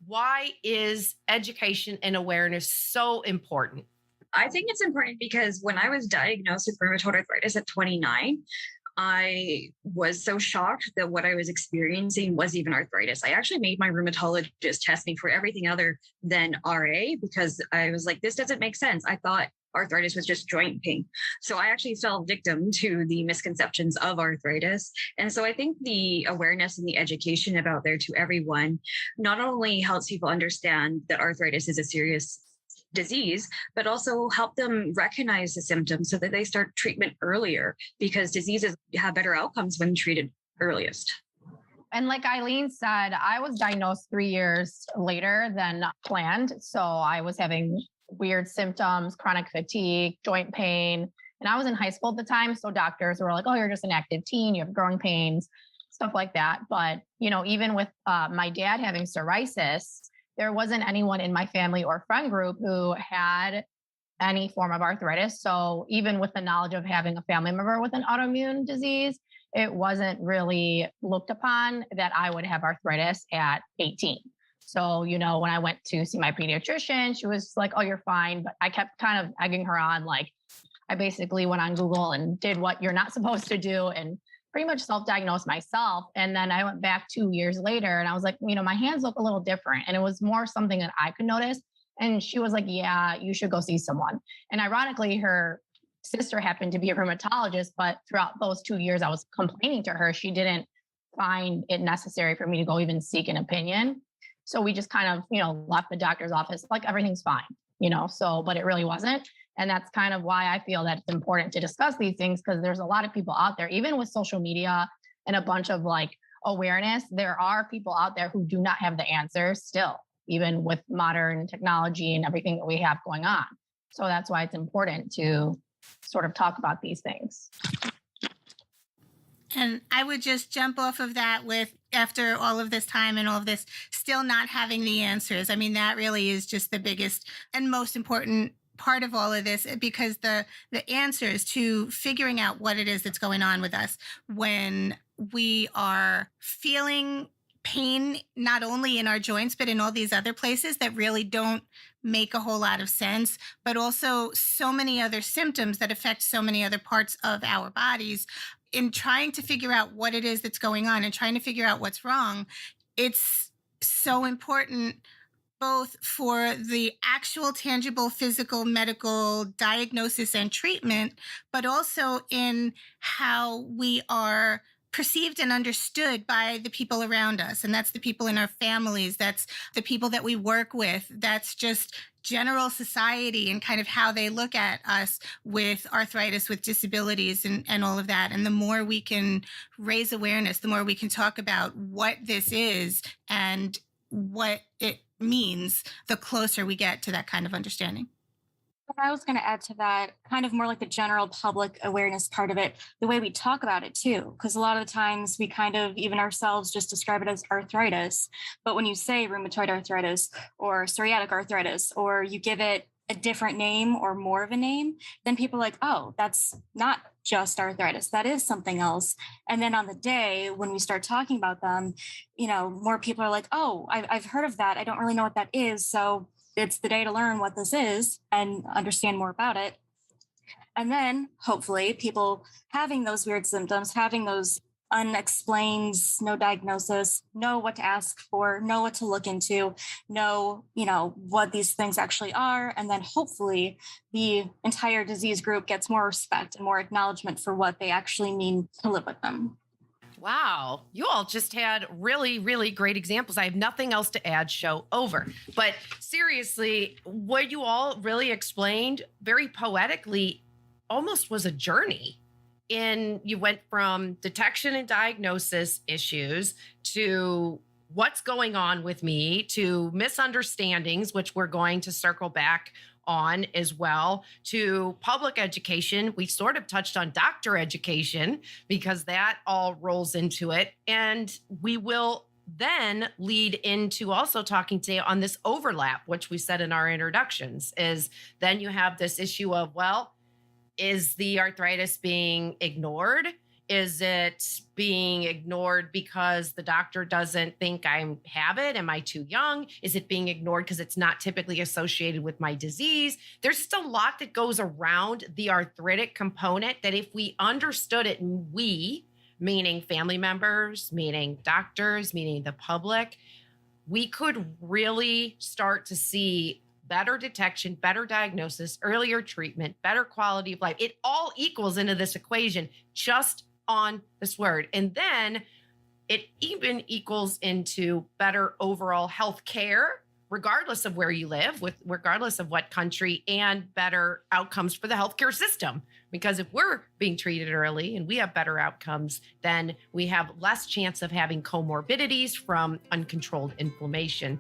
why is education and awareness so important? I think it's important because when I was diagnosed with rheumatoid arthritis at 29, I was so shocked that what I was experiencing was even arthritis. I actually made my rheumatologist test me for everything other than RA because I was like, this doesn't make sense. I thought arthritis was just joint pain. So I actually fell victim to the misconceptions of arthritis. And so I think the awareness and the education about there to everyone not only helps people understand that arthritis is a serious disease, but also help them recognize the symptoms so that they start treatment earlier because diseases have better outcomes when treated earliest. And like Eileen said, I was diagnosed 3 years later than planned. So I was having weird symptoms, chronic fatigue, joint pain. And I was in high school at the time. So doctors were like, oh, you're just an active teen, you have growing pains, stuff like that. But, even with my dad having psoriasis, there wasn't anyone in my family or friend group who had any form of arthritis. So even with the knowledge of having a family member with an autoimmune disease, it wasn't really looked upon that I would have arthritis at 18. So, when I went to see my pediatrician, she was like, oh, you're fine. But I kept kind of egging her on. Like, I basically went on Google and did what you're not supposed to do and pretty much self-diagnosed myself. And then I went back 2 years later and I was like, my hands look a little different. And it was more something that I could notice. And she was like, yeah, you should go see someone. And ironically, her sister happened to be a rheumatologist, but throughout those 2 years I was complaining to her, she didn't find it necessary for me to go even seek an opinion. So we just kind of, left the doctor's office like everything's fine, but it really wasn't. And that's kind of why I feel that it's important to discuss these things because there's a lot of people out there, even with social media and a bunch of like awareness, there are people out there who do not have the answers still, even with modern technology and everything that we have going on. So that's why it's important to sort of talk about these things. And I would just jump off of that with, after all of this time and all of this, still not having the answers. I mean, that really is just the biggest and most important part of all of this, because the answers to figuring out what it is that's going on with us when we are feeling pain, not only in our joints, but in all these other places that really don't make a whole lot of sense, but also so many other symptoms that affect so many other parts of our bodies. In trying to figure out what it is that's going on and trying to figure out what's wrong, it's so important both for the actual tangible physical medical diagnosis and treatment, but also in how we are perceived and understood by the people around us. And that's the people in our families. That's the people that we work with. That's just general society and kind of how they look at us with arthritis, with disabilities and all of that. And the more we can raise awareness, the more we can talk about what this is and what it means, the closer we get to that kind of understanding. I was going to add to that kind of more like the general public awareness part of it, the way we talk about it too, because a lot of the times we kind of even ourselves just describe it as arthritis. But when you say rheumatoid arthritis or psoriatic arthritis, or you give it a different name or more of a name, then people are like, oh, that's not just arthritis. That is something else. And then on the day when we start talking about them, more people are like, oh, I've heard of that. I don't really know what that is. So it's the day to learn what this is and understand more about it. And then hopefully people having those weird symptoms, having those unexplained, no diagnosis, know what to ask for, know what to look into, know, what these things actually are. And then hopefully the entire disease group gets more respect and more acknowledgement for what they actually mean to live with them. Wow. You all just had really, really great examples. I have nothing else to add. Show over. But seriously, what you all really explained very poetically almost was a journey. You went from detection and diagnosis issues to what's going on with me to misunderstandings, which we're going to circle back on as well, to public education. We sort of touched on doctor education because that all rolls into it. And we will then lead into also talking today on this overlap, which we said in our introductions, is then you have this issue of, well, is the arthritis being ignored? Is it being ignored because the doctor doesn't think I have it? Am I too young? Is it being ignored because it's not typically associated with my disease? There's just a lot that goes around the arthritic component that if we understood it, and we, meaning family members, meaning doctors, meaning the public, we could really start to see better detection, better diagnosis, earlier treatment, better quality of life. It all equals into this equation just on this word. And then it even equals into better overall health care, regardless of where you live, regardless of what country, and better outcomes for the healthcare system. Because if we're being treated early and we have better outcomes, then we have less chance of having comorbidities from uncontrolled inflammation.